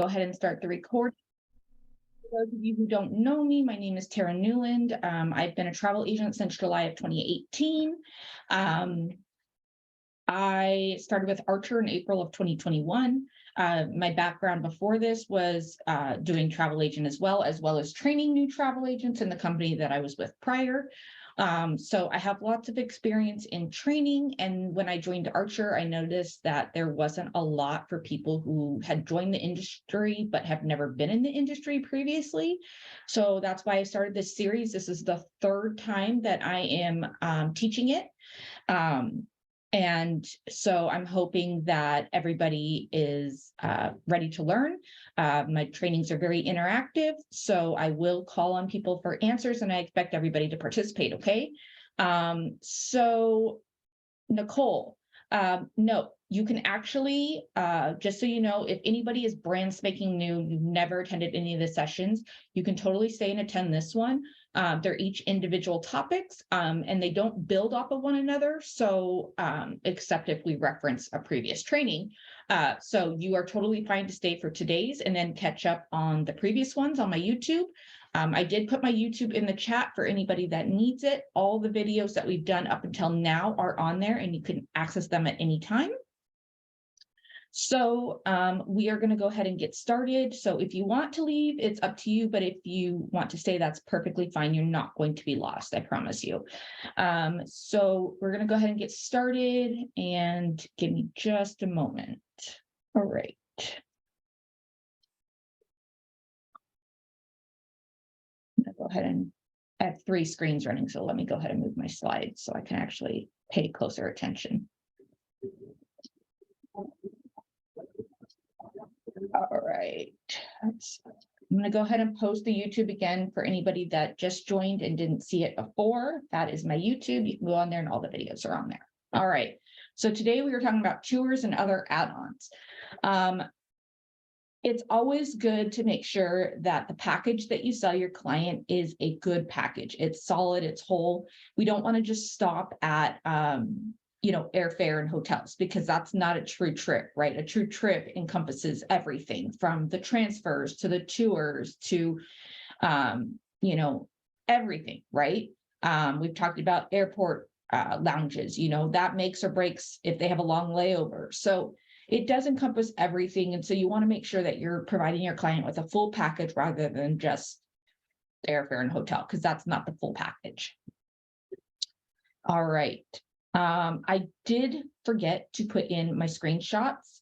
go ahead and start the recording. For those of you who don't know me, my name is Tara Newland. I've been a travel agent since July of 2018. I started with Archer in April of 2021. My background before this was doing travel agent as well as training new travel agents in the company that I was with prior. So I have lots of experience in training. And when I joined Archer, I noticed that there wasn't a lot for people who had joined the industry, but have never been in the industry previously. So that's why I started this series. This is the third time that I am teaching it. And so I'm hoping that everybody is ready to learn. My trainings are very interactive, so I will call on people for answers, and I expect everybody to participate, okay? So Nicole, no, you can actually, just so you know, if anybody is brand spanking new, you've never attended any of the sessions, you can totally stay and attend this one. They're each individual topics, and they don't build off of one another. So, except if we reference a previous training. So you are totally fine to stay for today's and then catch up on the previous ones on my YouTube. I did put my YouTube in the chat for anybody that needs it. All the videos that we've done up until now are on there, and you can access them at any time. So we are going to go ahead and get started. So if you want to leave, it's up to you. But if you want to stay, that's perfectly fine. You're not going to be lost, I promise you. So we're going to go ahead and get started, and give me just a moment. All right. I'm going to go ahead and I have 3 screens running. So let me go ahead and move my slides so I can actually pay closer attention. All right, I'm going to go ahead and post the YouTube again for anybody that just joined and didn't see it before. That is my YouTube. You can go on there and all the videos are on there. All right, so today we were talking about tours and other add-ons. It's always good to make sure that the package that you sell your client is a good package. It's solid, it's whole. We don't want to just stop at airfare and hotels, because that's not a true trip, right? A true trip encompasses everything from the transfers to the tours to, everything, right? We've talked about airport lounges, that makes or breaks if they have a long layover. So it does encompass everything. And so you want to make sure that you're providing your client with a full package rather than just airfare and hotel, because that's not the full package. All right. I did forget to put in my screenshots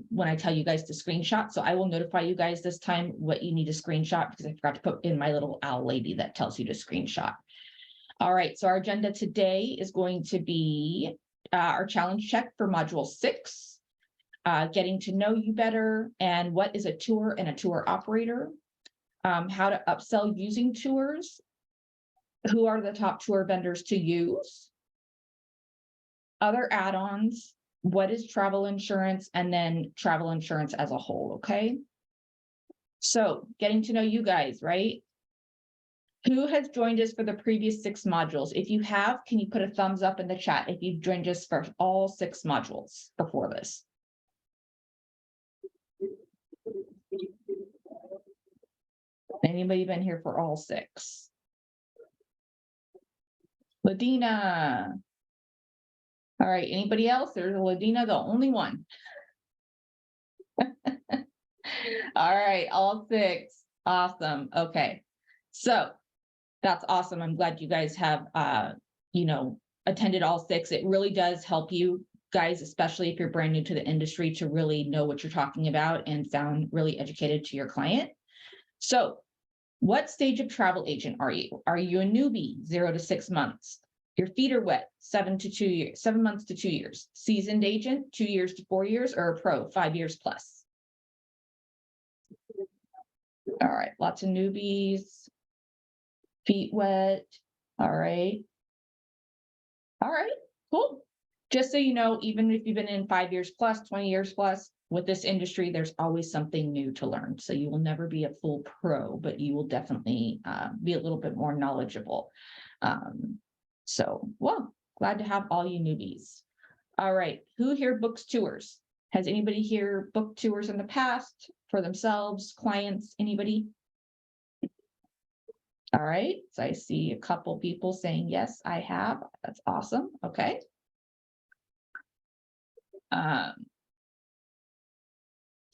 when I tell you guys to screenshot. So I will notify you guys this time what you need to screenshot, because I forgot to put in my little owl lady that tells you to screenshot. All right. So our agenda today is going to be our challenge check for module 6, getting to know you better, and what is a tour and a tour operator, how to upsell using tours, who are the top tour vendors to use, other add-ons, what is travel insurance, and then travel insurance as a whole, okay? So getting to know you guys, right? Who has joined us for the previous 6 modules? If you have, can you put a thumbs up in the chat if you've joined us for all 6 modules before this? Anybody been here for all 6? Ladina. All right, anybody else? There's a Ladina, the only one. All right, all 6. Awesome. Okay. So that's awesome. I'm glad you guys have, attended all 6. It really does help you guys, especially if you're brand new to the industry, to really know what you're talking about and sound really educated to your client. So what stage of travel agent are you? Are you a newbie, 0 to 6 months? Your feet are wet, 7 months to 2 years. Seasoned agent, 2 years to 4 years, or a pro, 5 years plus? All right, lots of newbies, feet wet. All right. All right, cool. Just so you know, even if you've been in 5 years plus, 20 years plus, with this industry, there's always something new to learn. So you will never be a full pro, but you will definitely be a little bit more knowledgeable. Well, glad to have all you newbies. All right, who here books tours? Has anybody here booked tours in the past? for themselves, clients, anybody? All right, so I see a couple people saying, yes, I have. That's awesome. Okay.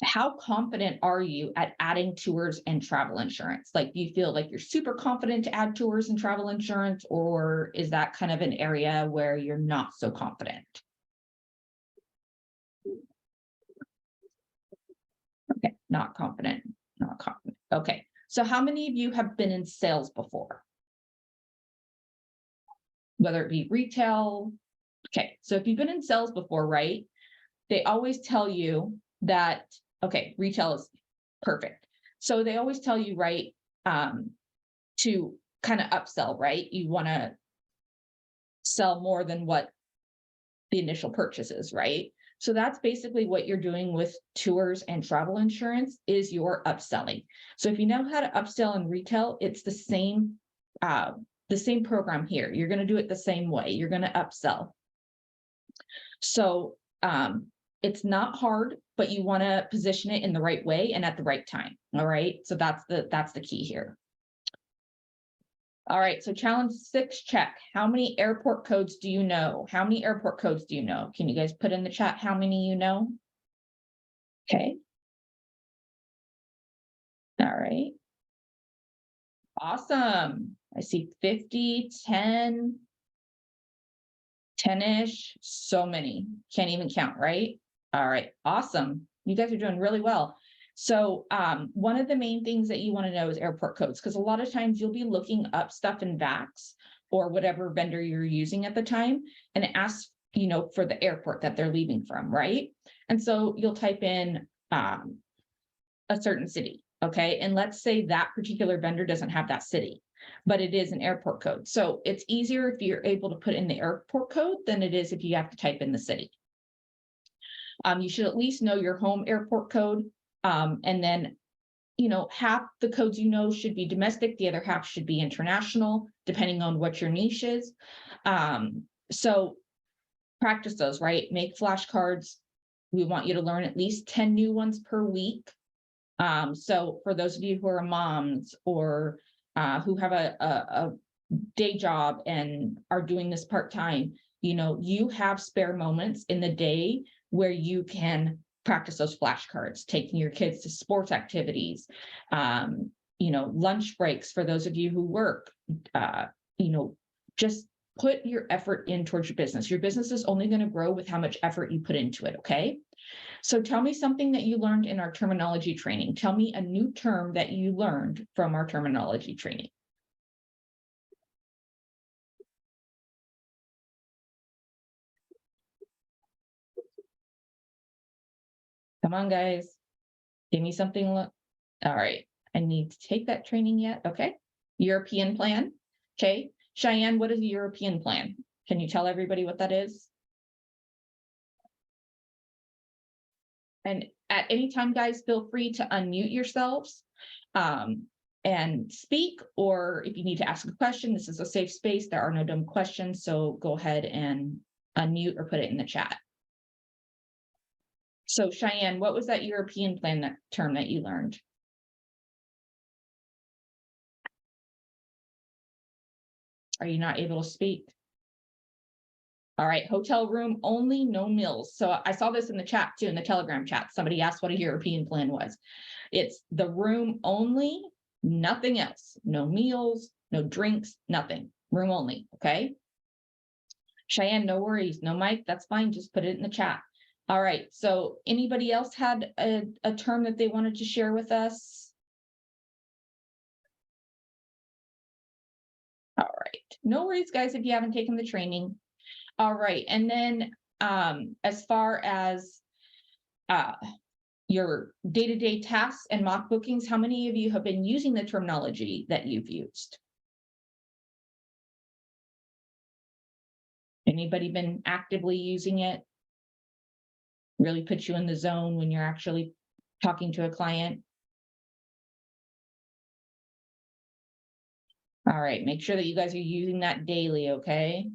How confident are you at adding tours and travel insurance? Like, do you feel like you're super confident to add tours and travel insurance, or is that kind of an area where you're not so confident? Okay, not confident, not confident. Okay, so how many of you have been in sales before? Whether it be retail. Okay, so if you've been in sales before, right, they always tell you that, okay, retail is perfect. So they always tell you, right, to kind of upsell, right? You want to sell more than what the initial purchase is, right? So that's basically what you're doing with tours and travel insurance is you're upselling. So if you know how to upsell in retail, it's the same program here. You're going to do it the same way. You're going to upsell. So it's not hard, but you want to position it in the right way and at the right time. All right. So that's the key here. All right. So challenge 6, check. How many airport codes do you know? How many airport codes do you know? Can you guys put in the chat how many you know? Okay. All right. Awesome. I see 50, 10, 10-ish, so many. Can't even count, right? All right. Awesome. You guys are doing really well. So one of the main things that you want to know is airport codes, because a lot of times you'll be looking up stuff in VAX or whatever vendor you're using at the time, and it asks, for the airport that they're leaving from, right? And so you'll type in a certain city, okay? And let's say that particular vendor doesn't have that city, but it is an airport code. So it's easier if you're able to put in the airport code than it is if you have to type in the city. You should at least know your home airport code. And then, half the codes should be domestic, the other half should be international, depending on what your niche is. So practice those, right? Make flashcards. We want you to learn at least 10 new ones per week. So for those of you who are moms or who have a day job and are doing this part-time, you have spare moments in the day where you can practice those flashcards, taking your kids to sports activities, lunch breaks for those of you who work, just put your effort in towards your business. Your business is only going to grow with how much effort you put into it, okay? So tell me something that you learned in our terminology training. Tell me a new term that you learned from our terminology training. Come on, guys. Give me something. All right. I need to take that training yet. Okay. European plan. Okay. Cheyenne, what is a European plan? Can you tell everybody what that is? And at any time, guys, feel free to unmute yourselves and speak, or if you need to ask a question, this is a safe space. There are no dumb questions. So go ahead and unmute or put it in the chat. So Cheyenne, what was that European plan, that term that you learned? Are you not able to speak? All right, hotel room only, no meals. So I saw this in the chat too, in the Telegram chat. Somebody asked what a European plan was. It's the room only, nothing else. No meals, no drinks, nothing. Room only, okay? Cheyenne, no worries. No mic, that's fine. Just put it in the chat. All right, so anybody else had a term that they wanted to share with us? All right, no worries, guys, if you haven't taken the training. All right, and then as far as your day-to-day tasks and mock bookings, how many of you have been using the terminology that you've used? Anybody been actively using it? Really put you in the zone when you're actually talking to a client? All right, make sure that you guys are using that daily, okay?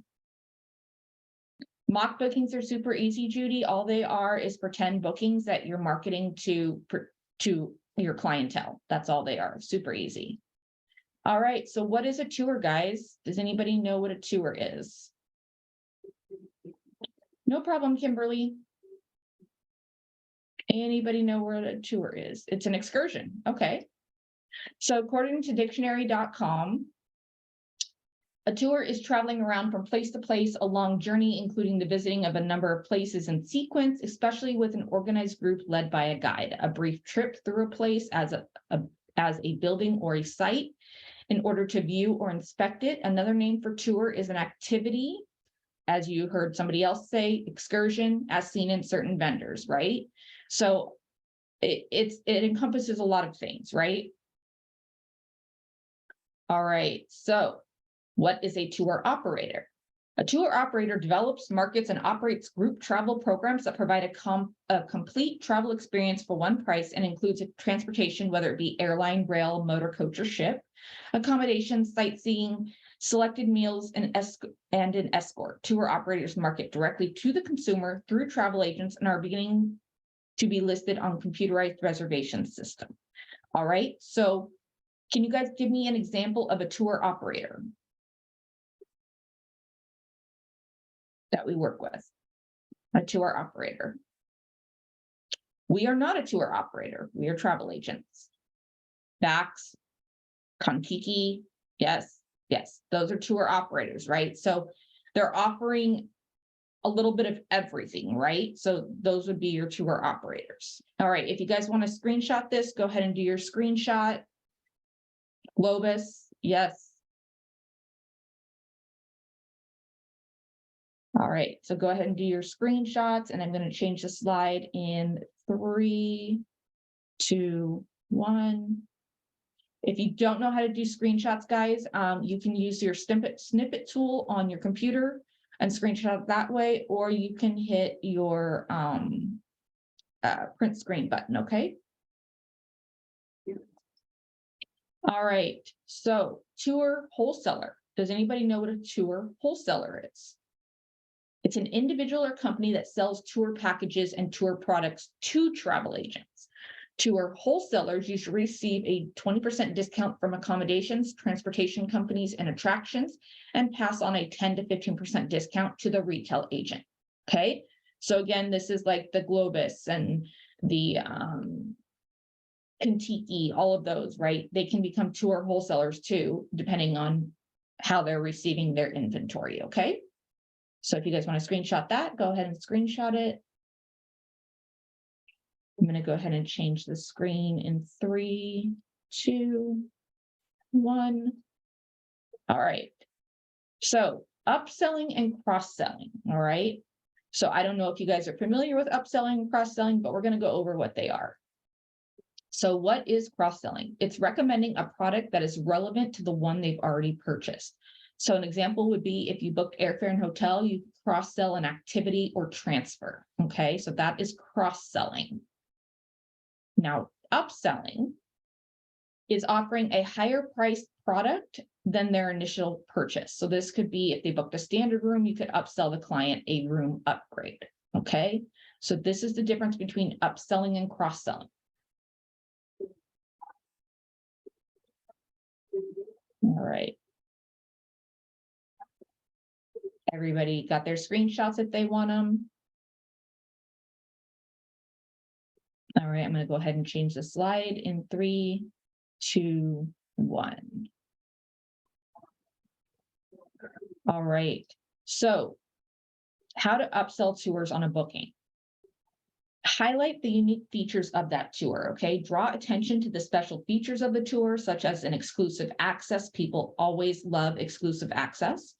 Mock bookings are super easy, Judy. All they are is pretend bookings that you're marketing to to your clientele. That's all they are. Super easy. All right. So what is a tour, guys? Does anybody know what a tour is? No problem, Kimberly. Anybody know what a tour is? It's an excursion. Okay. So according to dictionary.com, a tour is traveling around from place to place, a long journey, including the visiting of a number of places in sequence, especially with an organized group led by a guide. A brief trip through a place as a building or a site in order to view or inspect it. Another name for tour is an activity, as you heard somebody else say, excursion, as seen in certain vendors, right? So it encompasses a lot of things, right? All right, so what is a tour operator? A tour operator develops, markets, and operates group travel programs that provide a complete travel experience for one price and includes transportation, whether it be airline, rail, motor coach, or ship, accommodations, sightseeing, selected meals, and an escort. Tour operators market directly to the consumer through travel agents and are beginning to be listed on computerized reservation system. All right, so can you guys give me an example of a tour operator that we work with? A tour operator. We are not a tour operator. We are travel agents. Vax, Konkiki, yes, those are tour operators, right? So they're offering a little bit of everything, right? So those would be your tour operators. All right, if you guys want to screenshot this, go ahead and do your screenshot. Globus, yes. All right, so go ahead and do your screenshots, and I'm going to change the slide in 3, 2, 1. If you don't know how to do screenshots, guys, you can use your snippet tool on your computer and screenshot it that way, or you can hit your print screen button, okay? All right, so tour wholesaler. Does anybody know what a tour wholesaler is? It's an individual or company that sells tour packages and tour products to travel agents. Tour wholesalers usually receive a 20% discount from accommodations, transportation companies, and attractions, and pass on a 10 to 15% discount to the retail agent. Okay, so again, this is like the Globus and the Kontiki, all of those, right? They can become tour wholesalers too, depending on how they're receiving their inventory. Okay, so if you guys want to screenshot that, go ahead and screenshot it. I'm going to go ahead and change the screen in 3, 2, 1. All right. So upselling and cross-selling. All right. So I don't know if you guys are familiar with upselling and cross-selling, but we're going to go over what they are. So what is cross-selling? It's recommending a product that is relevant to the one they've already purchased. So an example would be if you booked airfare and hotel, you cross-sell an activity or transfer. Okay, so that is cross-selling. Now, upselling is offering a higher priced product than their initial purchase. So this could be if they booked a standard room, you could upsell the client a room upgrade. Okay, so this is the difference between upselling and cross-selling. All right. Everybody got their screenshots if they want them. All right, I'm going to go ahead and change the slide in 3, 2, 1. All right, so how to upsell tours on a booking. Highlight the unique features of that tour, okay? Draw attention to the special features of the tour, such as an exclusive access. People always love exclusive access,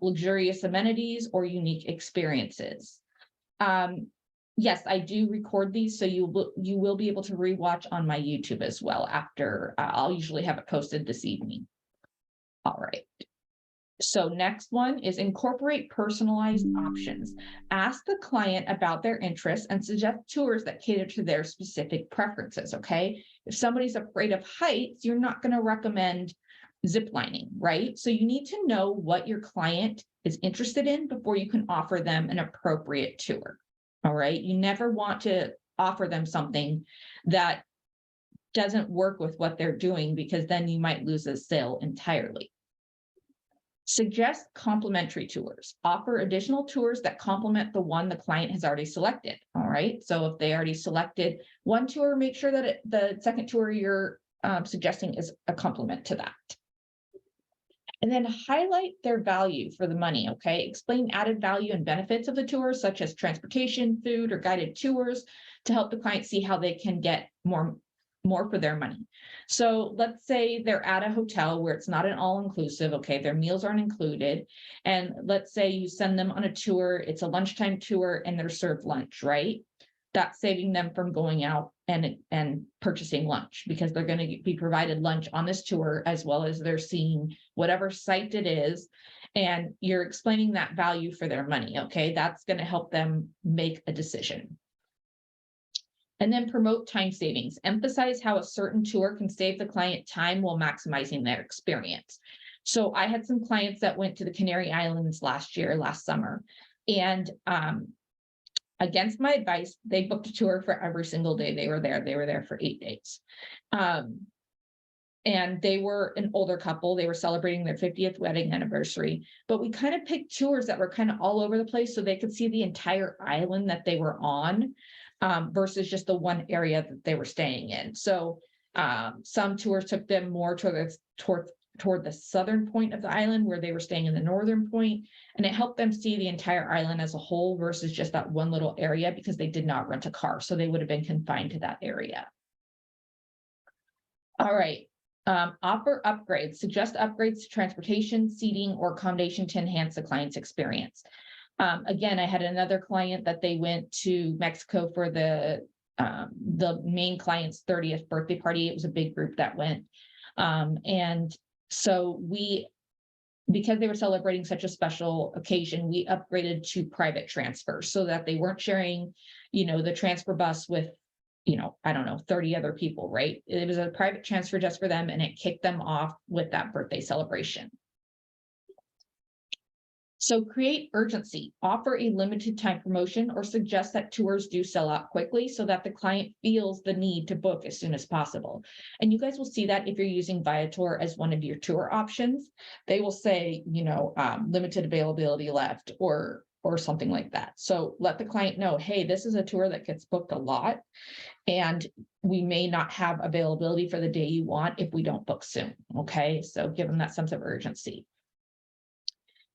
luxurious amenities, or unique experiences. Yes, I do record these, so you will be able to rewatch on my YouTube as well after. I'll usually have it posted this evening. All right. So next one is incorporate personalized options. Ask the client about their interests and suggest tours that cater to their specific preferences, okay? If somebody's afraid of heights, you're not going to recommend ziplining, right? So you need to know what your client is interested in before you can offer them an appropriate tour. All right, you never want to offer them something that doesn't work with what they're doing, because then you might lose a sale entirely. Suggest complementary tours. Offer additional tours that complement the one the client has already selected. All right. So if they already selected one tour, make sure that the second tour you're suggesting is a complement to that. And then highlight their value for the money. Okay. Explain added value and benefits of the tours, such as transportation, food, or guided tours, to help the client see how they can get more for their money. So let's say they're at a hotel where it's not an all-inclusive, okay, their meals aren't included. And let's say you send them on a tour, it's a lunchtime tour and they're served lunch, right? That's saving them from going out and purchasing lunch, because they're going to be provided lunch on this tour, as well as they're seeing whatever site it is. And you're explaining that value for their money, okay? That's going to help them make a decision. And then promote time savings. Emphasize how a certain tour can save the client time while maximizing their experience. So I had some clients that went to the Canary Islands last summer, and against my advice, they booked a tour for every single day they were there. They were there for 8 days. And they were an older couple. They were celebrating their 50th wedding anniversary, but we kind of picked tours that were kind of all over the place so they could see the entire island that they were on, versus just the one area that they were staying in. So some tours took them more toward the southern point of the island, where they were staying in the northern point, and it helped them see the entire island as a whole versus just that one little area, because they did not rent a car, so they would have been confined to that area. All right. Offer upgrades. Suggest upgrades to transportation, seating, or accommodation to enhance the client's experience. Again, I had another client that they went to Mexico for the main client's 30th birthday party. It was a big group that went. And so because they were celebrating such a special occasion, we upgraded to private transfers so that they weren't sharing, the transfer bus with, I don't know, 30 other people, right? It was a private transfer just for them, and it kicked them off with that birthday celebration. So create urgency. Offer a limited time promotion, or suggest that tours do sell out quickly so that the client feels the need to book as soon as possible. And you guys will see that if you're using Viator as one of your tour options, they will say, limited availability left, or something like that. So let the client know, hey, this is a tour that gets booked a lot, and we may not have availability for the day you want if we don't book soon. Okay, so give them that sense of urgency.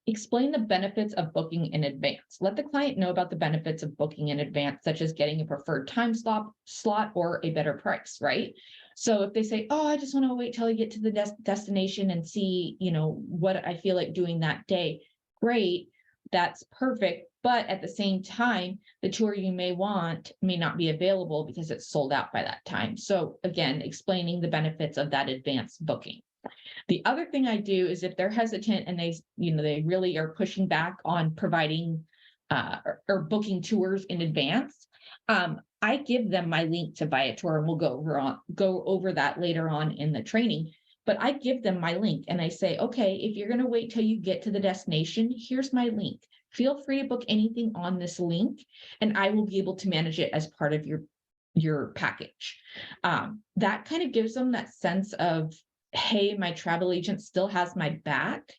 Explain the benefits of booking in advance. Let the client know about the benefits of booking in advance, such as getting a preferred time slot or a better price, right? So if they say, oh, I just want to wait till I get to the destination and see, what I feel like doing that day, great, that's perfect. But at the same time, the tour you may want may not be available because it's sold out by that time. So again, explaining the benefits of that advanced booking. The other thing I do is, if they're hesitant and they really are pushing back on providing or booking tours in advance, I give them my link to Viator, and we'll go over that later on in the training. But I give them my link and I say, okay, if you're going to wait till you get to the destination, here's my link. Feel free to book anything on this link, and I will be able to manage it as part of your package. That kind of gives them that sense of, hey, my travel agent still has my back,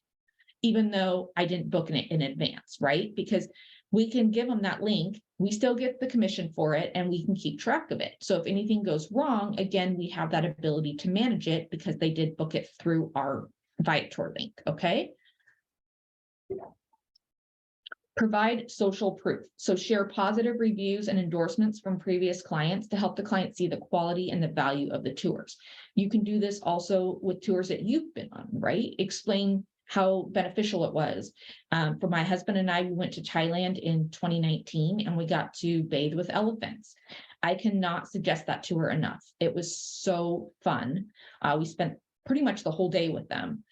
even though I didn't book it in advance, right? Because we can give them that link, we still get the commission for it, and we can keep track of it. So if anything goes wrong, again, we have that ability to manage it because they did book it through our Viator link, okay? Provide social proof. So share positive reviews and endorsements from previous clients to help the client see the quality and the value of the tours. You can do this also with tours that you've been on, right? Explain how beneficial it was. For my husband and I, we went to Thailand in 2019 and we got to bathe with elephants. I cannot suggest that tour enough. It was so fun. We spent pretty much the whole day with them.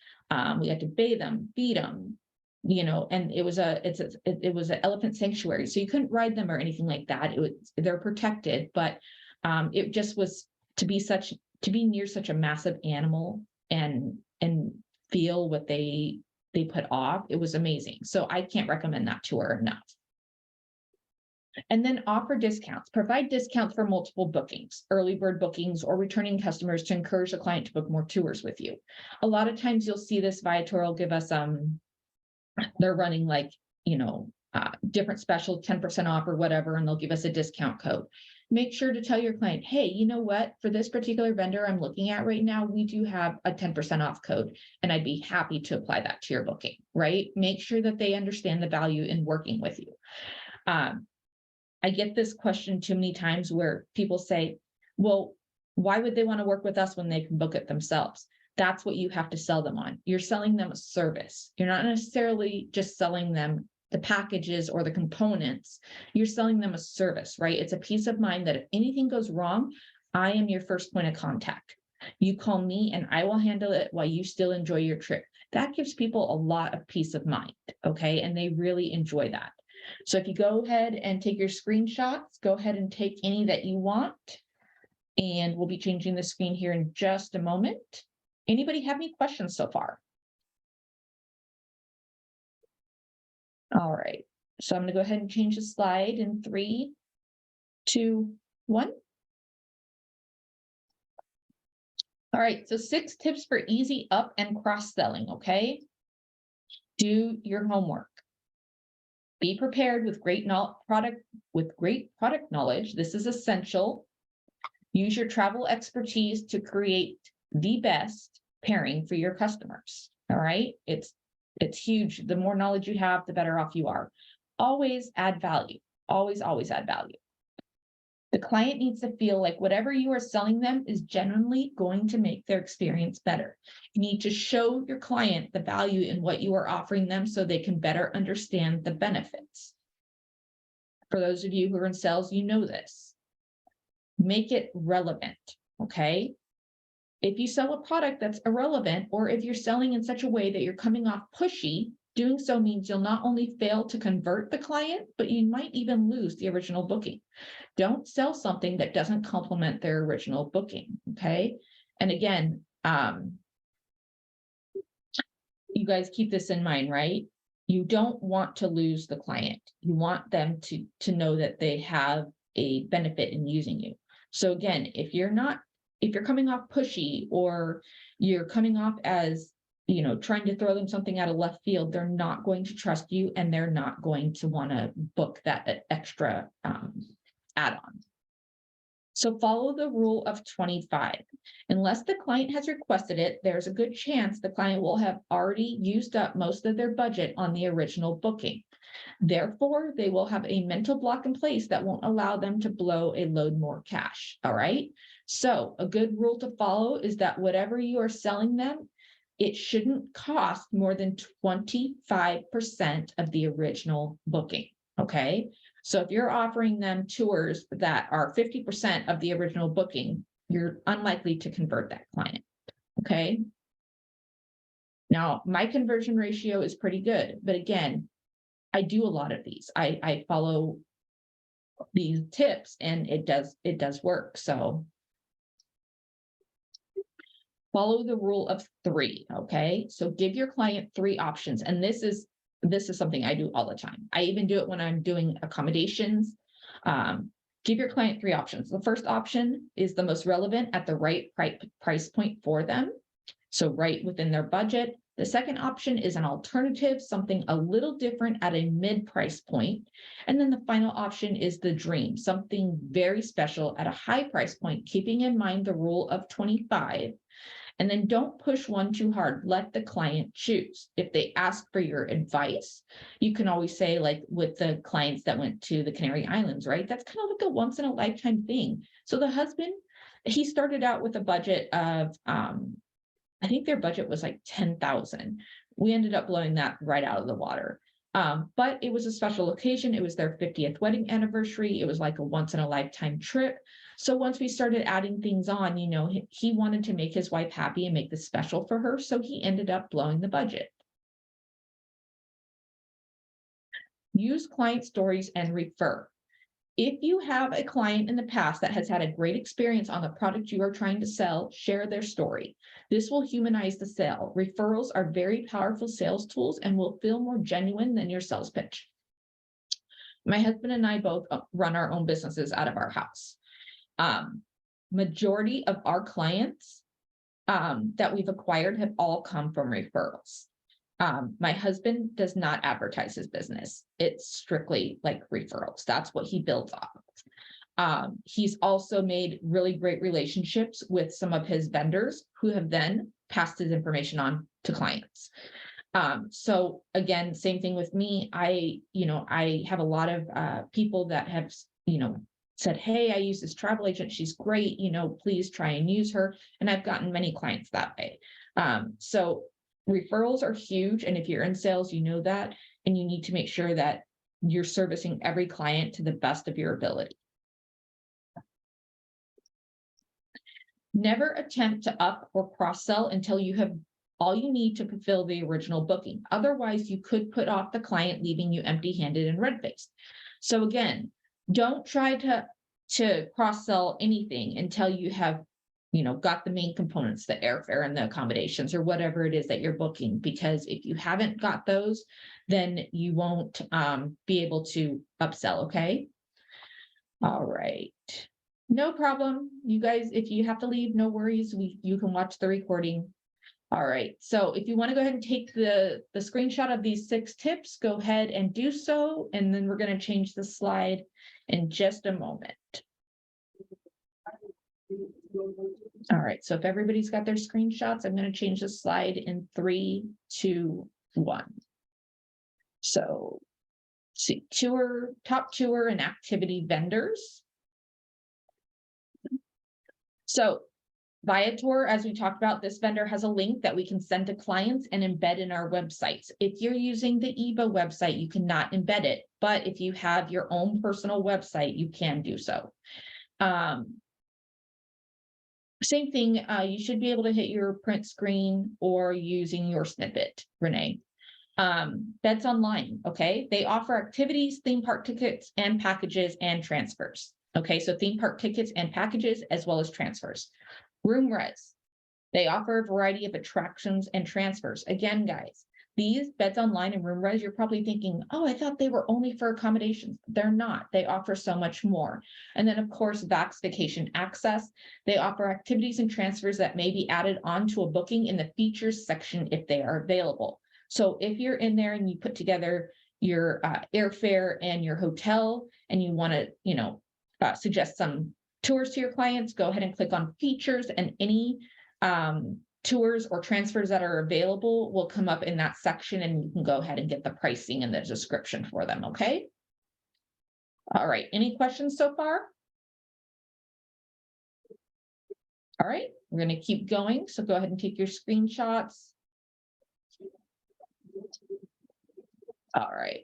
We had to bathe them, feed them, and it was an elephant sanctuary, so you couldn't ride them or anything like that. They're protected, but it just was to be near such a massive animal and feel what they put off. It was amazing. So I can't recommend that tour enough. And then offer discounts. Provide discounts for multiple bookings, early bird bookings, or returning customers to encourage the client to book more tours with you. A lot of times you'll see this Viator will give us, they're running like, different special 10% off or whatever, and they'll give us a discount code. Make sure to tell your client, hey, you know what, for this particular vendor I'm looking at right now, we do have a 10% off code, and I'd be happy to apply that to your booking, right? Make sure that they understand the value in working with you. I get this question too many times where people say, well, why would they want to work with us when they can book it themselves? That's what you have to sell them on. You're selling them a service. You're not necessarily just selling them the packages or the components. You're selling them a service, right? It's a peace of mind that if anything goes wrong, I am your first point of contact. You call me and I will handle it while you still enjoy your trip. That gives people a lot of peace of mind, okay? And they really enjoy that. So if you go ahead and take your screenshots, go ahead and take any that you want. And we'll be changing the screen here in just a moment. Anybody have any questions so far? All right, so I'm going to go ahead and change the slide in 3, 2, 1. All right, so 6 tips for easy up and cross-selling, okay? Do your homework. Be prepared with great product knowledge. This is essential. Use your travel expertise to create the best pairing for your customers. All right, it's huge. The more knowledge you have, the better off you are. Always add value. Always add value. The client needs to feel like whatever you are selling them is genuinely going to make their experience better. You need to show your client the value in what you are offering them so they can better understand the benefits. For those of you who are in sales, you know this. Make it relevant, okay? If you sell a product that's irrelevant, or if you're selling in such a way that you're coming off pushy, doing so means you'll not only fail to convert the client, but you might even lose the original booking. Don't sell something that doesn't complement their original booking, okay? And again, you guys keep this in mind, right? You don't want to lose the client. You want them to know that they have a benefit in using you. So again, if you're coming off pushy, or you're coming off as, trying to throw them something out of left field, they're not going to trust you, and they're not going to want to book that extra add-on. So follow the rule of 25. Unless the client has requested it, there's a good chance the client will have already used up most of their budget on the original booking. Therefore, they will have a mental block in place that won't allow them to blow a load more cash, all right? So a good rule to follow is that whatever you are selling them, it shouldn't cost more than 25% of the original booking, okay? So if you're offering them tours that are 50% of the original booking, you're unlikely to convert that client, okay? Now, my conversion ratio is pretty good, but again, I do a lot of these. I follow these tips, and it does work. So follow the rule of 3, okay? So give your client 3 options. And this is something I do all the time. I even do it when I'm doing accommodations. Give your client 3 options. The first option is the most relevant at the right price point for them. So right within their budget. The second option is an alternative, something a little different at a mid-price point. And then the final option is the dream, something very special at a high price point, keeping in mind the rule of 25. And then don't push one too hard. Let the client choose. If they ask for your advice, you can always say, like with the clients that went to the Canary Islands, right? That's kind of like a once in a lifetime thing. So the husband, he started out with a budget of, I think their budget was like 10,000. We ended up blowing that right out of the water. But it was a special occasion. It was their 50th wedding anniversary. It was like a once in a lifetime trip. So once we started adding things on, he wanted to make his wife happy and make this special for her. So he ended up blowing the budget. Use client stories and refer. If you have a client in the past that has had a great experience on the product you are trying to sell, share their story. This will humanize the sale. Referrals are very powerful sales tools and will feel more genuine than your sales pitch. My husband and I both run our own businesses out of our house. Majority of our clients that we've acquired have all come from referrals. My husband does not advertise his business. It's strictly like referrals. That's what he builds off of. He's also made really great relationships with some of his vendors who have then passed his information on to clients. So again, same thing with me. I have a lot of people that have, said, hey, I use this travel agent. She's great. Please try and use her. And I've gotten many clients that way. So referrals are huge. And if you're in sales, you know that, and you need to make sure that you're servicing every client to the best of your ability. Never attempt to up or cross-sell until you have all you need to fulfill the original booking. Otherwise, you could put off the client, leaving you empty-handed and red-faced. So again, don't try to cross-sell anything until you have, got the main components, the airfare and the accommodations or whatever it is that you're booking. Because if you haven't got those, then you won't be able to upsell, okay? All right. No problem. You guys, if you have to leave, no worries. You can watch the recording. All right. So if you want to go ahead and take the screenshot of these 6 tips, go ahead and do so. And then we're going to change the slide in just a moment. All right. So if everybody's got their screenshots, I'm going to change the slide in 3, 2, 1. So see, top tour and activity vendors. So Viator, as we talked about, this vendor has a link that we can send to clients and embed in our websites. If you're using the EVA website, you cannot embed it, but if you have your own personal website, you can do so. Same thing, you should be able to hit your print screen or using your snippet, Renee. Beds Online, okay? They offer activities, theme park tickets, and packages and transfers. Okay, so theme park tickets and packages as well as transfers. Room Res, they offer a variety of attractions and transfers. Again, guys, these Beds Online and Room Res, you're probably thinking, oh, I thought they were only for accommodations. They're not. They offer so much more. And then, of course, Vax Vacation Access, they offer activities and transfers that may be added onto a booking in the features section if they are available. So if you're in there and you put together your airfare and your hotel and you want to, suggest some tours to your clients, go ahead and click on features, and any tours or transfers that are available will come up in that section, and you can go ahead and get the pricing and the description for them, okay? All right, any questions so far? All right, we're going to keep going, so go ahead and take your screenshots. All right.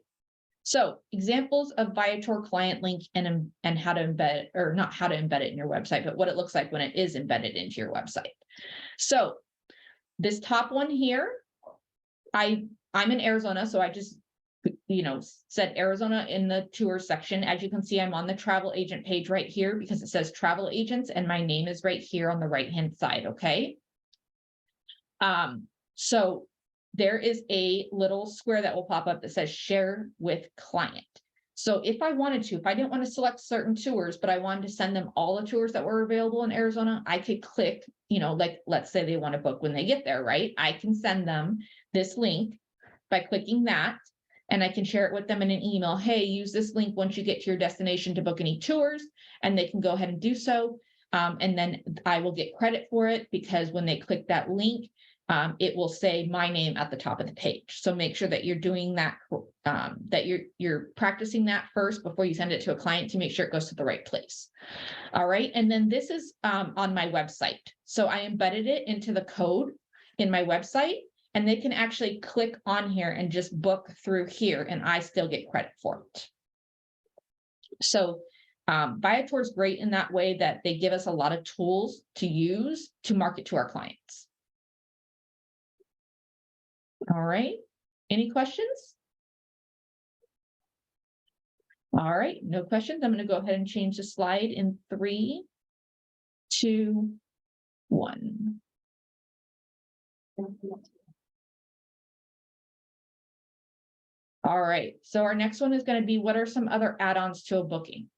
So examples of Viator client link and how to embed, or not how to embed it in your website, but what it looks like when it is embedded into your website. So this top one here, I'm in Arizona, so I just, said Arizona in the tour section. As you can see, I'm on the travel agent page right here because it says travel agents and my name is right here on the right-hand side, okay? So there is a little square that will pop up that says share with client. So if I wanted to, if I didn't want to select certain tours, but I wanted to send them all the tours that were available in Arizona, I could click, like let's say they want to book when they get there, right? I can send them this link by clicking that, and I can share it with them in an email. Hey, use this link once you get to your destination to book any tours, and they can go ahead and do so. And then I will get credit for it because when they click that link, it will say my name at the top of the page. So make sure that you're doing that, that you're practicing that first before you send it to a client to make sure it goes to the right place. All right. And then this is on my website. So I embedded it into the code in my website, and they can actually click on here and just book through here, and I still get credit for it. So Viator is great in that way that they give us a lot of tools to use to market to our clients. All right, any questions? All right, no questions. I'm going to go ahead and change the slide in 3, 2, 1. All right, so our next one is going to be, what are some other add-ons to a booking?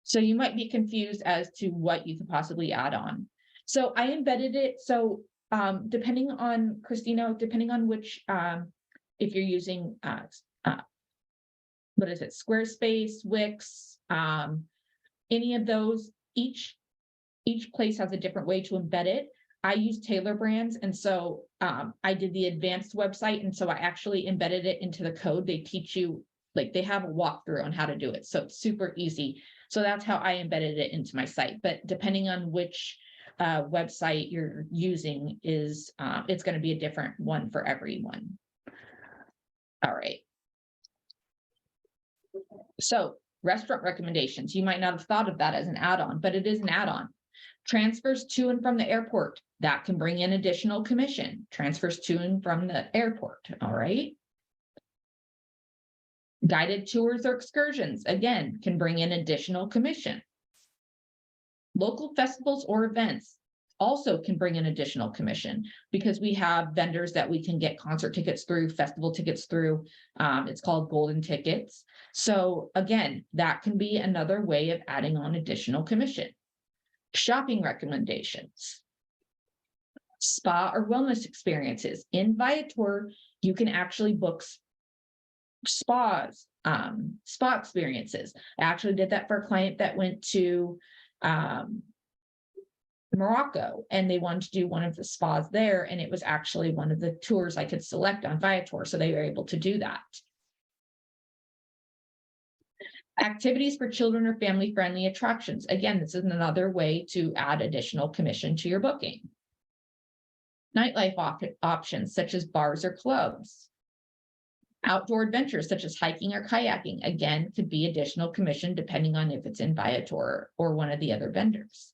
So you might be confused as to what you could possibly add on. So I embedded it. So depending on, Christina, depending on which, if you're using, what is it, Squarespace, Wix, any of those, each place has a different way to embed it. I use Taylor Brands, and so I did the advanced website, and so I actually embedded it into the code. They teach you, like they have a walkthrough on how to do it, so it's super easy. So that's how I embedded it into my site. But depending on which website you're using, is it's going to be a different one for everyone. All right. So restaurant recommendations, you might not have thought of that as an add-on, but it is an add-on. Transfers to and from the airport, that can bring in additional commission. Transfers to and from the airport, all right? Guided tours or excursions, again, can bring in additional commission. Local festivals or events also can bring in additional commission, because we have vendors that we can get concert tickets through, festival tickets through. It's called golden tickets. So again, that can be another way of adding on additional commission. Shopping recommendations, spa or wellness experiences. In Viator, you can actually book spas, spa experiences. I actually did that for a client that went to Morocco, and they wanted to do one of the spas there, and it was actually one of the tours I could select on Viator, so they were able to do that. Activities for children or family-friendly attractions. Again, this is another way to add additional commission to your booking. Nightlife options, such as bars or clubs. Outdoor adventures, such as hiking or kayaking, again, could be additional commission depending on if it's in Viator or one of the other vendors.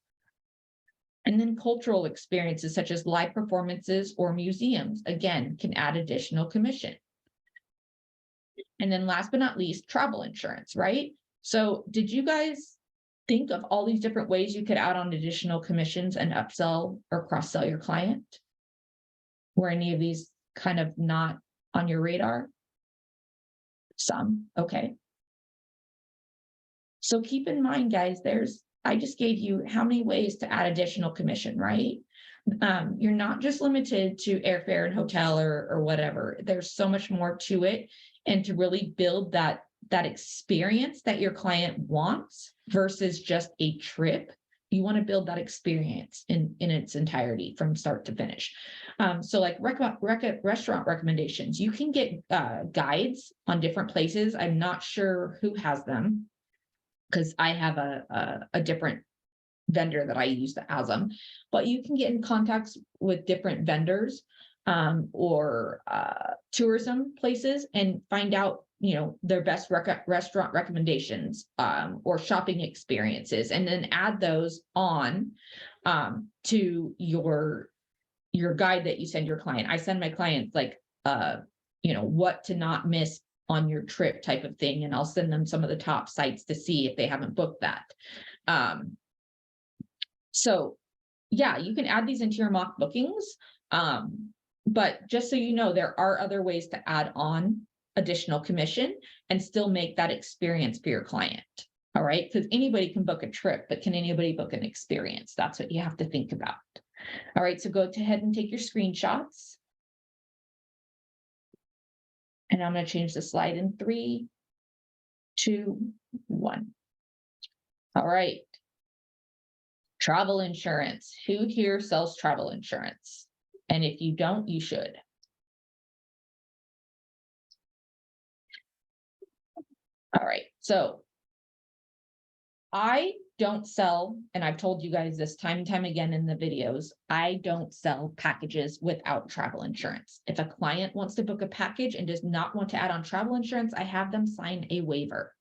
And then cultural experiences, such as live performances or museums, again, can add additional commission. And then last but not least, travel insurance, right? So did you guys think of all these different ways you could add on additional commissions and upsell or cross-sell your client? Were any of these kind of not on your radar? Some, okay. So keep in mind, guys, I just gave you how many ways to add additional commission, right? You're not just limited to airfare and hotel or whatever. There's so much more to it. And to really build that experience that your client wants versus just a trip, you want to build that experience in its entirety from start to finish. So like restaurant recommendations, you can get guides on different places. I'm not sure who has them, because I have a different vendor that I use that has them, but you can get in contacts with different vendors or tourism places and find out, their best restaurant recommendations or shopping experiences, and then add those on to your guide that you send your client. I send my clients like, what to not miss on your trip type of thing. And I'll send them some of the top sites to see if they haven't booked that. So yeah, you can add these into your mock bookings. But just so you know, there are other ways to add on additional commission and still make that experience for your client. All right. Because anybody can book a trip, but can anybody book an experience? That's what you have to think about. All right. So go ahead and take your screenshots. And I'm going to change the slide in 3, 2, 1. All right. Travel insurance. Who here sells travel insurance? And if you don't, you should. All right. So I don't sell, and I've told you guys this time and time again in the videos, I don't sell packages without travel insurance. If a client wants to book a package and does not want to add on travel insurance, I have them sign a waiver.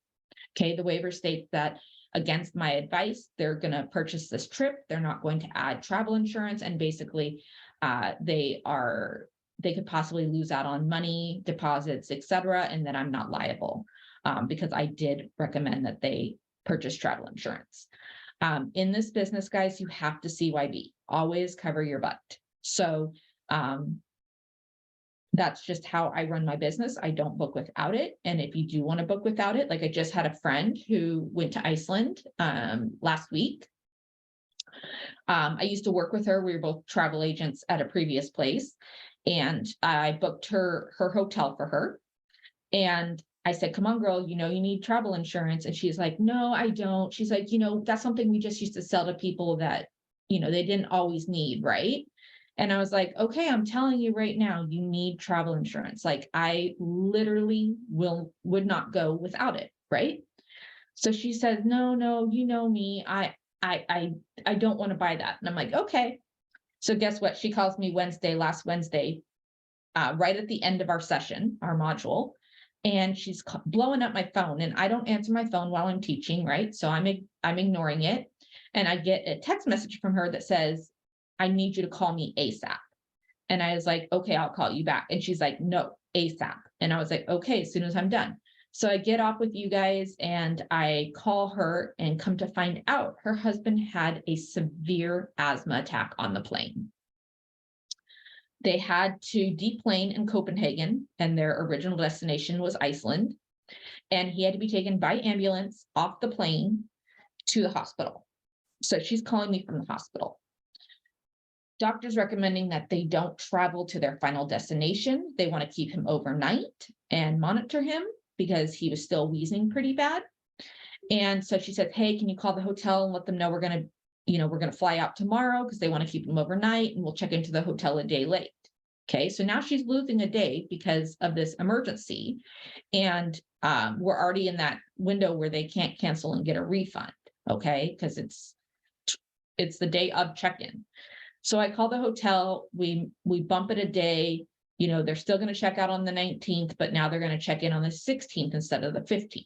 Okay, the waiver states that against my advice, they're going to purchase this trip. They're not going to add travel insurance, and basically they could possibly lose out on money, deposits, etc., and then I'm not liable because I did recommend that they purchase travel insurance. In this business, guys, you have to CYB. Always cover your butt. So that's just how I run my business. I don't book without it. And if you do want to book without it, like I just had a friend who went to Iceland last week. I used to work with her. We were both travel agents at a previous place, and I booked her hotel for her. And I said, come on, girl, you need travel insurance. And she's like, no, I don't. She's like, that's something we just used to sell to people that, they didn't always need, right? And I was like, okay, I'm telling you right now, you need travel insurance. Like I literally would not go without it, right? So she says, no, you know me. I don't want to buy that. And I'm like, okay. So guess what? She calls me last Wednesday, right at the end of our session, our module. And she's blowing up my phone, and I don't answer my phone while I'm teaching, right? So I'm ignoring it. And I get a text message from her that says, I need you to call me ASAP. And I was like, okay, I'll call you back. And she's like, no, ASAP. And I was like, okay, as soon as I'm done. So I get off with you guys and I call her, and come to find out her husband had a severe asthma attack on the plane. They had to deplane in Copenhagen, and their original destination was Iceland. And he had to be taken by ambulance off the plane to the hospital. So she's calling me from the hospital. Doctors recommending that they don't travel to their final destination. They want to keep him overnight and monitor him because he was still wheezing pretty bad. And so she said, hey, can you call the hotel and let them know we're going to fly out tomorrow because they want to keep him overnight, and we'll check into the hotel a day late. Okay, so now she's losing a day because of this emergency. And we're already in that window where they can't cancel and get a refund. Okay, because it's the day of check-in. So I call the hotel, we bump it a day. They're still going to check out on the 19th, but now they're going to check in on the 16th instead of the 15th.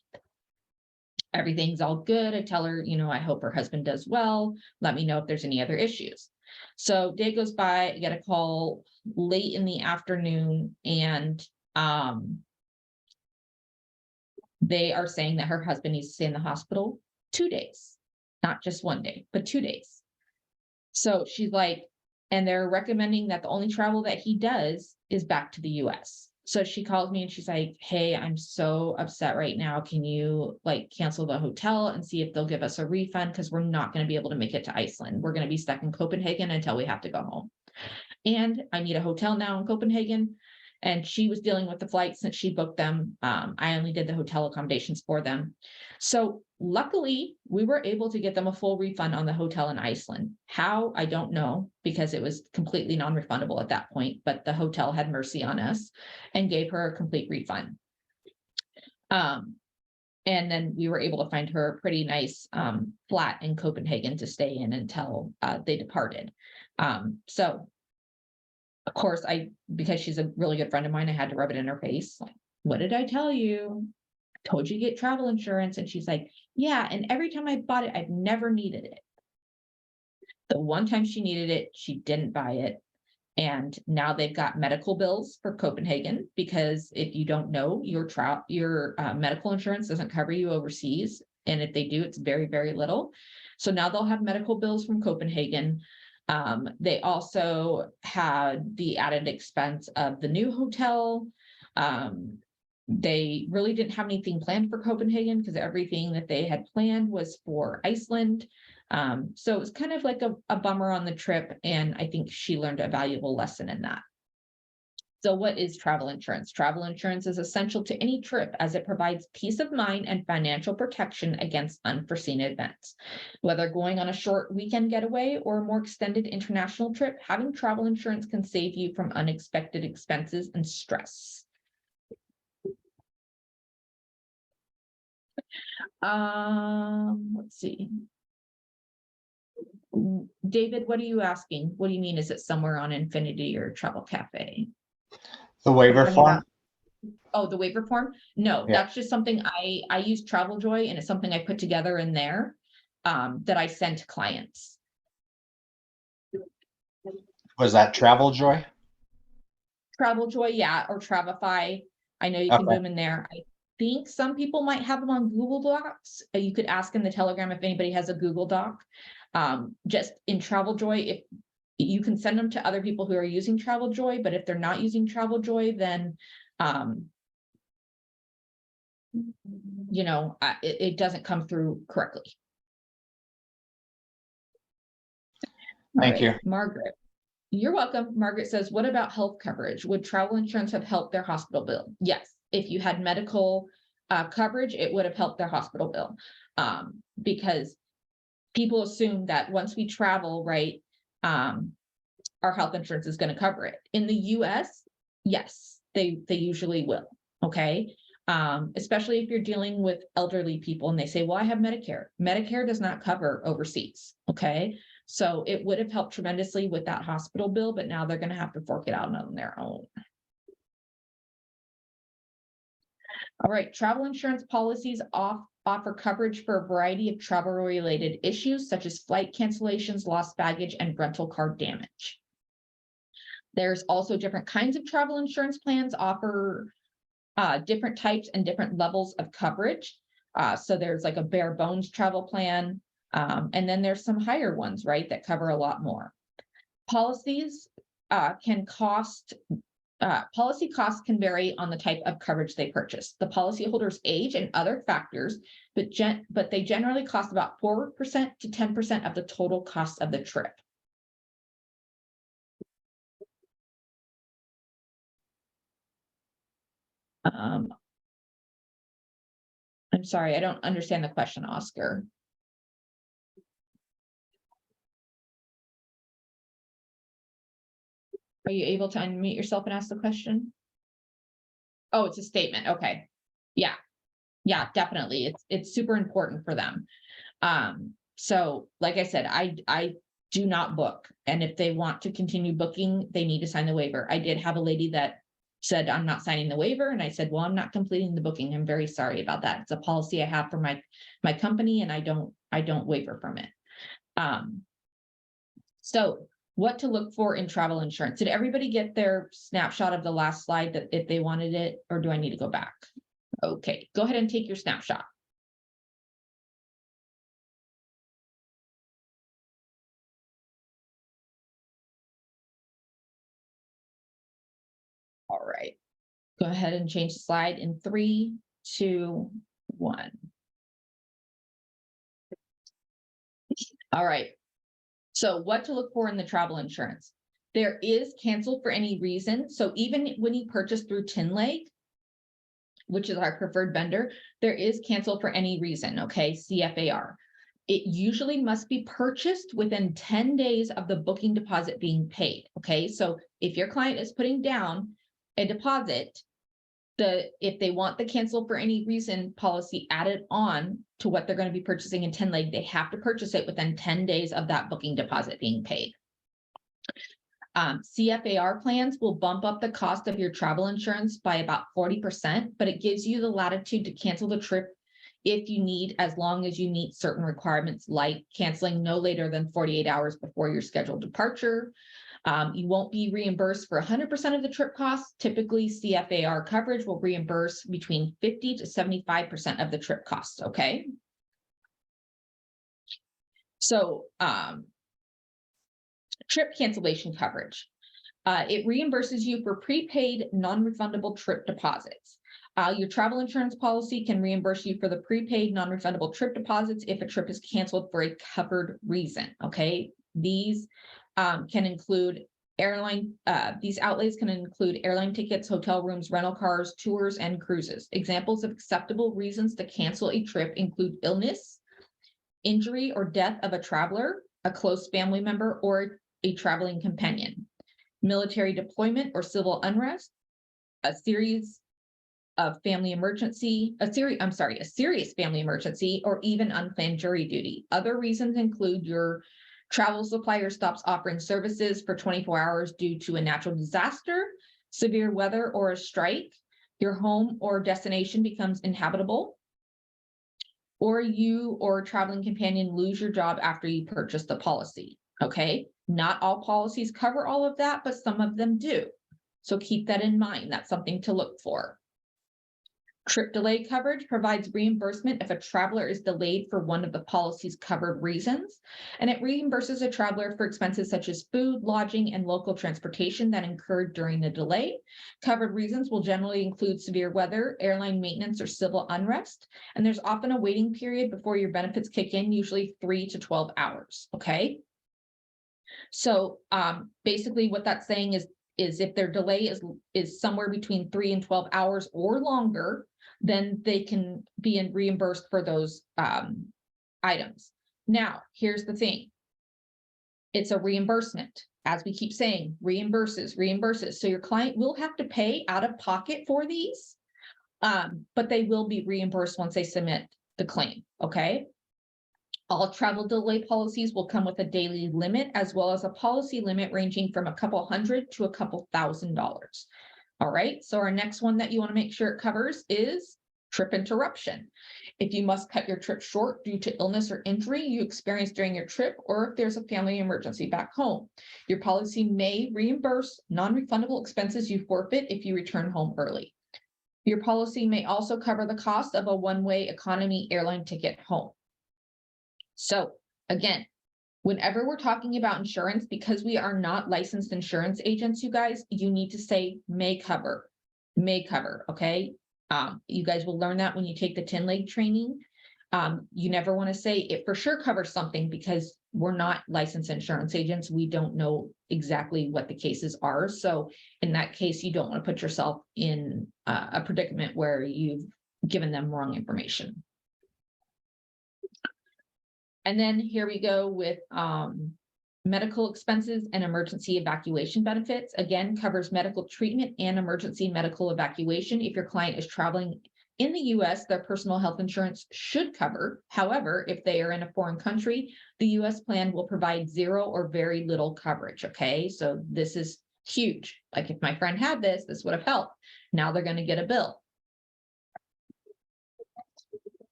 Everything's all good. I tell her, I hope her husband does well. Let me know if there's any other issues. So day goes by, I get a call late in the afternoon, and they are saying that her husband needs to stay in the hospital 2 days, not just 1 day, but 2 days. So she's like, and they're recommending that the only travel that he does is back to the US. So she calls me and she's like, hey, I'm so upset right now. Can you cancel the hotel and see if they'll give us a refund? Because we're not going to be able to make it to Iceland. We're going to be stuck in Copenhagen until we have to go home. And I need a hotel now in Copenhagen. And she was dealing with the flights since she booked them. I only did the hotel accommodations for them. So luckily, we were able to get them a full refund on the hotel in Iceland. How? I don't know, because it was completely non-refundable at that point, but the hotel had mercy on us and gave her a complete refund. And then we were able to find her a pretty nice flat in Copenhagen to stay in until they departed. So of course, because she's a really good friend of mine, I had to rub it in her face. Like, what did I tell you? I told you to get travel insurance. And she's like, yeah. And every time I bought it, I've never needed it. The one time she needed it, she didn't buy it. And now they've got medical bills for Copenhagen, because if you don't know, your medical insurance doesn't cover you overseas. And if they do, it's very, very little. So now they'll have medical bills from Copenhagen. They also had the added expense of the new hotel. They really didn't have anything planned for Copenhagen because everything that they had planned was for Iceland. So it was kind of like a bummer on the trip. And I think she learned a valuable lesson in that. So what is travel insurance? Travel insurance is essential to any trip as it provides peace of mind and financial protection against unforeseen events. Whether going on a short weekend getaway or a more extended international trip, having travel insurance can save you from unexpected expenses and stress. Let's see. David, what are you asking? What do you mean? Is it somewhere on Infinity or Travel Cafe? The waiver form? Oh, the waiver form? No, that's just something I use TravelJoy, and it's something I put together in there that I send to clients. Was that TravelJoy? TravelJoy, yeah, or Travify. I know you can do them in there. I think some people might have them on Google Docs. You could ask in the Telegram if anybody has a Google Doc. Just in TravelJoy, you can send them to other people who are using Travel Joy, but if they're not using Travel Joy, then, it doesn't come through correctly. Thank you. Margaret. You're welcome. Margaret says, what about health coverage? Would travel insurance have helped their hospital bill? Yes. If you had medical coverage, it would have helped their hospital bill. Because people assume that once we travel, right, our health insurance is going to cover it. In the US, yes, they usually will. Okay. Especially if you're dealing with elderly people and they say, well, I have Medicare. Medicare does not cover overseas. Okay. So it would have helped tremendously with that hospital bill, but now they're going to have to fork it out on their own. All right. Travel insurance policies offer coverage for a variety of travel related issues, such as flight cancellations, lost baggage, and rental car damage. There's also different kinds of travel insurance plans offer different types and different levels of coverage. So there's like a bare bones travel plan. And then there's some higher ones, right, that cover a lot more. Policies policy costs can vary on the type of coverage they purchase, the policyholder's age and other factors, but they generally cost about 4% to 10% of the total cost of the trip. I'm sorry, I don't understand the question, Oscar. Are you able to unmute yourself and ask the question? Oh, it's a statement. Okay. Yeah. Yeah, definitely. It's super important for them. So like I said, I do not book. And if they want to continue booking, they need to sign the waiver. I did have a lady that said, I'm not signing the waiver. And I said, well, I'm not completing the booking. I'm very sorry about that. It's a policy I have for my company, and I don't waiver from it. So what to look for in travel insurance? Did everybody get their snapshot of the last slide, that if they wanted it, or do I need to go back? Okay, go ahead and take your snapshot. All right, go ahead and change the slide in 3, 2, 1. All right, so what to look for in the travel insurance? There is cancel for any reason. So even when you purchase through Tinleg, which is our preferred vendor, there is cancel for any reason, okay, CFAR. It usually must be purchased within 10 days of the booking deposit being paid, okay? So if your client is putting down a deposit, if they want the cancel for any reason policy added on to what they're going to be purchasing in Tinleg, they have to purchase it within 10 days of that booking deposit being paid. CFAR plans will bump up the cost of your travel insurance by about 40%, but it gives you the latitude to cancel the trip if you need, as long as you meet certain requirements, like canceling no later than 48 hours before your scheduled departure. You won't be reimbursed for 100% of the trip costs. Typically, CFAR coverage will reimburse between 50 to 75% of the trip costs, okay? So, trip cancellation coverage. It reimburses you for prepaid non-refundable trip deposits. Your travel insurance policy can reimburse you for the prepaid non-refundable trip deposits if a trip is canceled for a covered reason, okay? These can include these outlays can include airline tickets, hotel rooms, rental cars, tours, and cruises. Examples of acceptable reasons to cancel a trip include illness, injury or death of a traveler, a close family member, or a traveling companion, military deployment or civil unrest, a serious family emergency, a serious family emergency, or even unplanned jury duty. Other reasons include your travel supplier stops offering services for 24 hours due to a natural disaster, severe weather, or a strike, your home or destination becomes inhabitable, or you or a traveling companion lose your job after you purchase the policy, okay? Not all policies cover all of that, but some of them do. So keep that in mind. That's something to look for. Trip delay coverage provides reimbursement if a traveler is delayed for one of the policy's covered reasons, and it reimburses a traveler for expenses such as food, lodging, and local transportation that incurred during the delay. Covered reasons will generally include severe weather, airline maintenance, or civil unrest, and there's often a waiting period before your benefits kick in, usually 3 to 12 hours, okay? So basically what that's saying is if their delay is somewhere between 3 and 12 hours or longer, then they can be reimbursed for those items. Now, here's the thing. It's a reimbursement. As we keep saying, reimburses. So your client will have to pay out of pocket for these, but they will be reimbursed once they submit the claim, okay? All travel delay policies will come with a daily limit as well as a policy limit ranging from a couple hundred to a couple $1,000s. All right, so our next one that you want to make sure it covers is trip interruption. If you must cut your trip short due to illness or injury you experienced during your trip, or if there's a family emergency back home, your policy may reimburse non-refundable expenses you forfeit if you return home early. Your policy may also cover the cost of a one-way economy airline ticket home. So again, whenever we're talking about insurance, because we are not licensed insurance agents, you guys, you need to say may cover, okay? You guys will learn that when you take the 10-leg training. You never want to say it for sure covers something because we're not licensed insurance agents. We don't know exactly what the cases are. So in that case, you don't want to put yourself in a predicament where you've given them wrong information. And then here we go with medical expenses and emergency evacuation benefits. Again, covers medical treatment and emergency medical evacuation. If your client is traveling in the US, their personal health insurance should cover. However, if they are in a foreign country, the US plan will provide zero or very little coverage, okay? So this is huge. Like if my friend had this would have helped. Now they're gonna get a bill.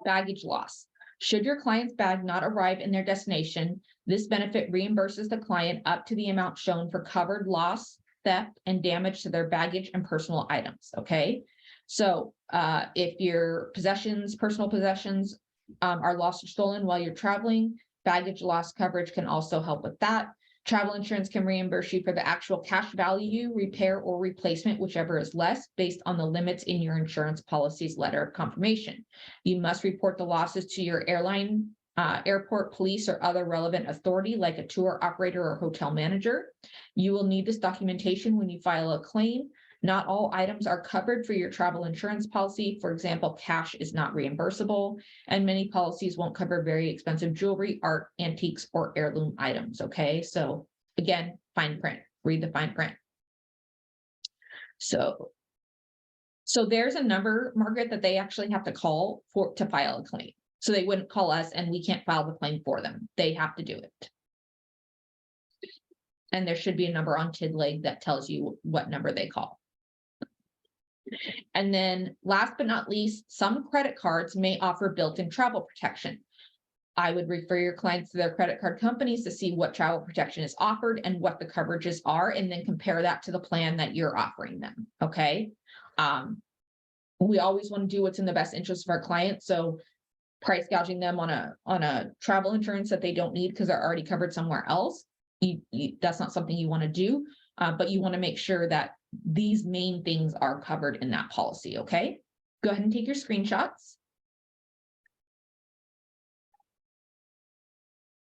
Baggage loss. Should your client's bag not arrive in their destination, this benefit reimburses the client up to the amount shown for covered loss, theft, and damage to their baggage and personal items, okay? So if your personal possessions are lost or stolen while you're traveling, baggage loss coverage can also help with that. Travel insurance can reimburse you for the actual cash value, repair, or replacement, whichever is less, based on the limits in your insurance policy's letter of confirmation. You must report the losses to your airline, airport, police, or other relevant authority, like a tour operator or hotel manager. You will need this documentation when you file a claim. Not all items are covered for your travel insurance policy. For example, cash is not reimbursable, and many policies won't cover very expensive jewelry, art, antiques, or heirloom items, okay? So again, fine print, read the fine print. So there's a number, Margaret, that they actually have to call to file a claim. So they wouldn't call us and we can't file the claim for them. They have to do it. And there should be a number on TIDLeg that tells you what number they call. And then last but not least, some credit cards may offer built-in travel protection. I would refer your clients to their credit card companies to see what travel protection is offered and what the coverages are, and then compare that to the plan that you're offering them, okay? We always want to do what's in the best interest of our clients. So price gouging them on a travel insurance that they don't need because they're already covered somewhere else, that's not something you want to do, but you want to make sure that these main things are covered in that policy, okay? Go ahead and take your screenshots.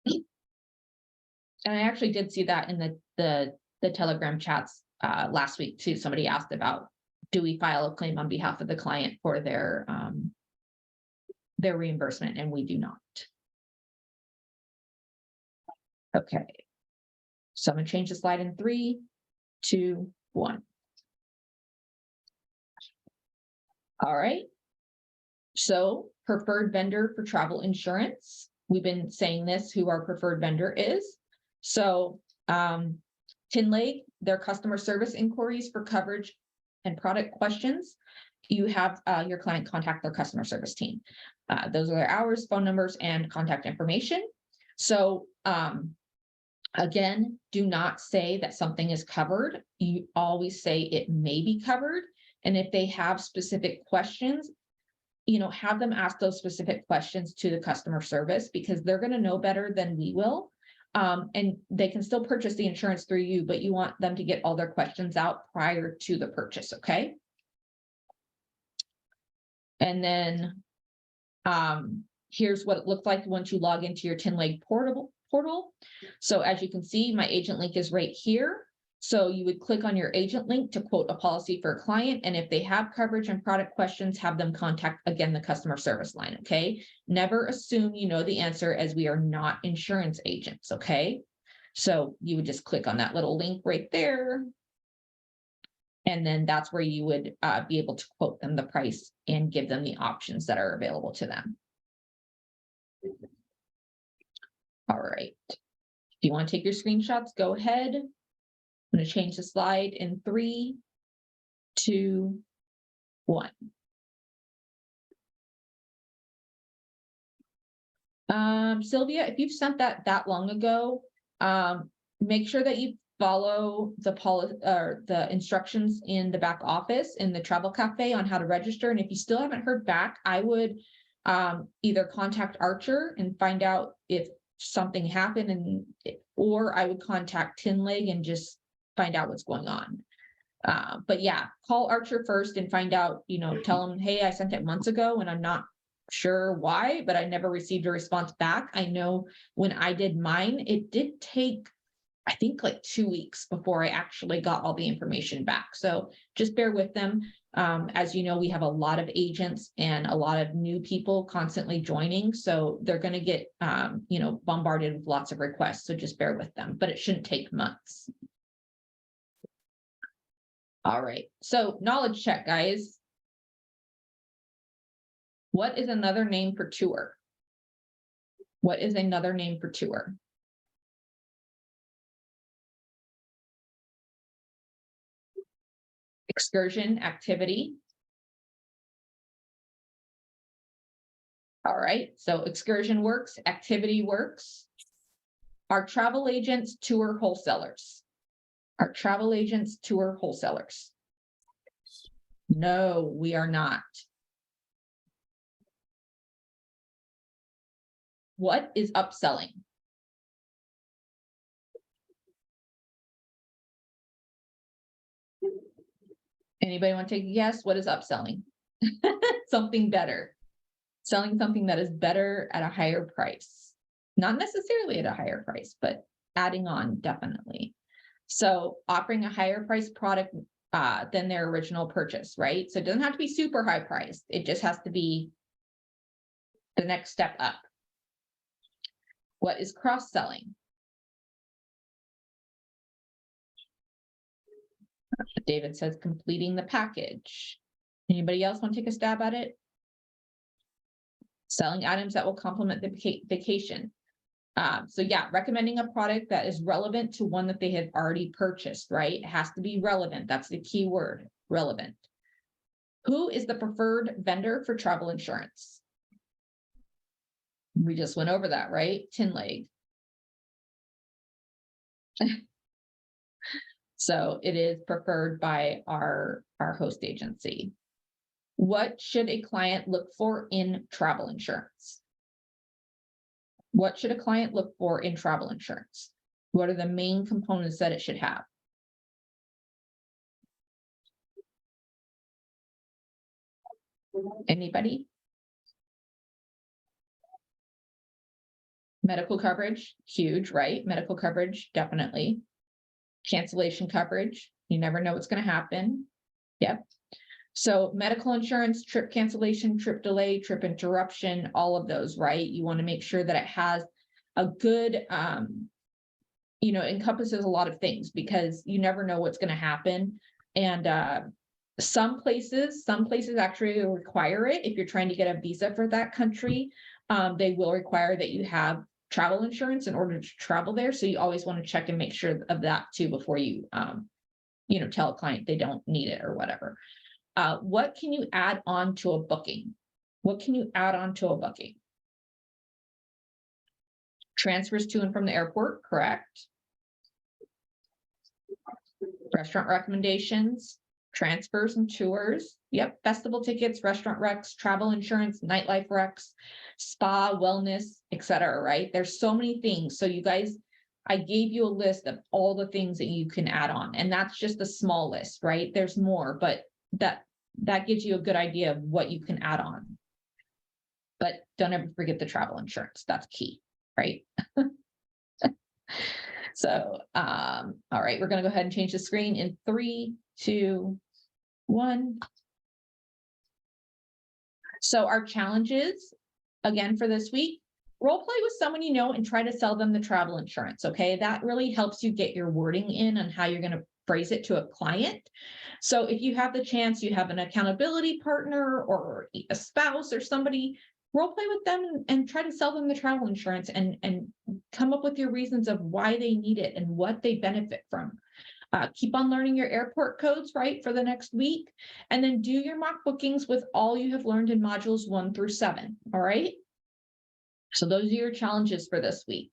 And I actually did see that in the Telegram chats last week too. Somebody asked about, do we file a claim on behalf of the client for their reimbursement, and we do not. Okay, so I'm gonna change the slide in 3, 2, 1. All right, so preferred vendor for travel insurance. We've been saying this, who our preferred vendor is. So TINLAG, their customer service inquiries for coverage and product questions, you have your client contact their customer service team. Those are their hours, phone numbers, and contact information. So again, do not say that something is covered. You always say it may be covered. And if they have specific questions, have them ask those specific questions to the customer service, because they're going to know better than we will. And they can still purchase the insurance through you, but you want them to get all their questions out prior to the purchase, okay? And then here's what it looked like once you log into your TinLeg portal. So as you can see, my agent link is right here. So you would click on your agent link to quote a policy for a client. And if they have coverage and product questions, have them contact, again, the customer service line, okay? Never assume you know the answer, as we are not insurance agents, okay? So you would just click on that little link right there. And then that's where you would be able to quote them the price and give them the options that are available to them. All right. If you want to take your screenshots, go ahead. I'm going to change the slide in 3, 2, 1. Sylvia, if you've sent that long ago, make sure that you follow the instructions in the back office in the travel cafe on how to register. And if you still haven't heard back, I would either contact Archer and find out if something happened, or I would contact TinLeg and just find out what's going on. But yeah, call Archer first and find out, tell them, hey, I sent it months ago and I'm not sure why, but I never received a response back. I know when I did mine, it did take, I think, like 2 weeks before I actually got all the information back. So just bear with them. As you know, we have a lot of agents and a lot of new people constantly joining. So they're going to get, bombarded with lots of requests. So just bear with them, but it shouldn't take months. All right. So knowledge check, guys. What is another name for tour? What is another name for tour? Excursion, activity. All right, so excursion works, activity works. Are travel agents tour wholesalers? Are travel agents tour wholesalers? No, we are not. What is upselling? Anybody want to take a guess? What is upselling? Something better. Selling something that is better at a higher price. Not necessarily at a higher price, but adding on, definitely. So offering a higher price product than their original purchase, right? So it doesn't have to be super high priced. It just has to be the next step up. What is cross-selling? David says completing the package. Anybody else want to take a stab at it? Selling items that will complement the vacation. So yeah, recommending a product that is relevant to one that they have already purchased, right? It has to be relevant. That's the key word, relevant. Who is the preferred vendor for travel insurance? We just went over that, right? TinLeg. So it is preferred by our host agency. What should a client look for in travel insurance? What should a client look for in travel insurance? What are the main components that it should have? Anybody? Medical coverage, huge, right? Medical coverage, definitely. Cancellation coverage, you never know what's going to happen. Yep. So medical insurance, trip cancellation, trip delay, trip interruption, all of those, right? You want to make sure that it has a good, encompasses a lot of things, because you never know what's going to happen. And some places actually require it. If you're trying to get a visa for that country, they will require that you have travel insurance in order to travel there. So you always want to check and make sure of that too before you, tell a client they don't need it or whatever. What can you add on to a booking? What can you add on to a booking? Transfers to and from the airport, correct? Restaurant recommendations, transfers and tours. Yep, festival tickets, restaurant recs, travel insurance, nightlife recs, spa, wellness, etc. Right? There's so many things. So you guys, I gave you a list of all the things that you can add on, and that's just a small list, right? There's more, but that gives you a good idea of what you can add on. But don't ever forget the travel insurance. That's key, right? So, all right, we're going to go ahead and change the screen in 3, 2, 1. So our challenges, again, for this week, role play with someone you know and try to sell them the travel insurance, okay? That really helps you get your wording in on how you're going to phrase it to a client. So if you have the chance, you have an accountability partner or a spouse or somebody, role play with them and try to sell them the travel insurance and come up with your reasons of why they need it and what they benefit from. Keep on learning your airport codes, right, for the next week, and then do your mock bookings with all you have learned in modules 1 through 7, all right? So those are your challenges for this week.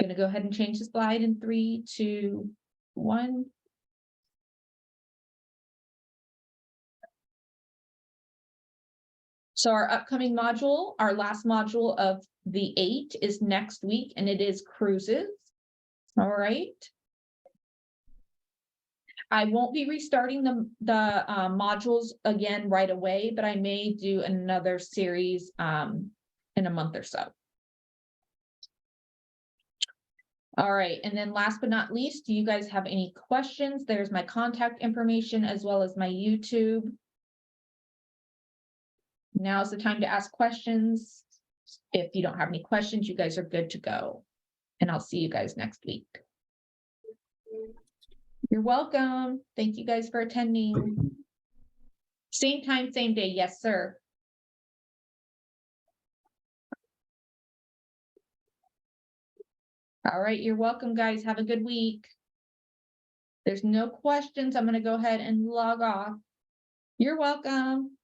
I'm going to go ahead and change the slide in 3, 2, 1. So our upcoming module, our last module of the 8 is next week, and it is cruises. All right. I won't be restarting the modules again right away, but I may do another series in a month or so. All right, and then last but not least, do you guys have any questions? There's my contact information as well as my YouTube. Now's the time to ask questions. If you don't have any questions, you guys are good to go. And I'll see you guys next week. You're welcome. Thank you guys for attending. Same time, same day. Yes, sir. All right, you're welcome, guys. Have a good week. There's no questions. I'm going to go ahead and log off. You're welcome.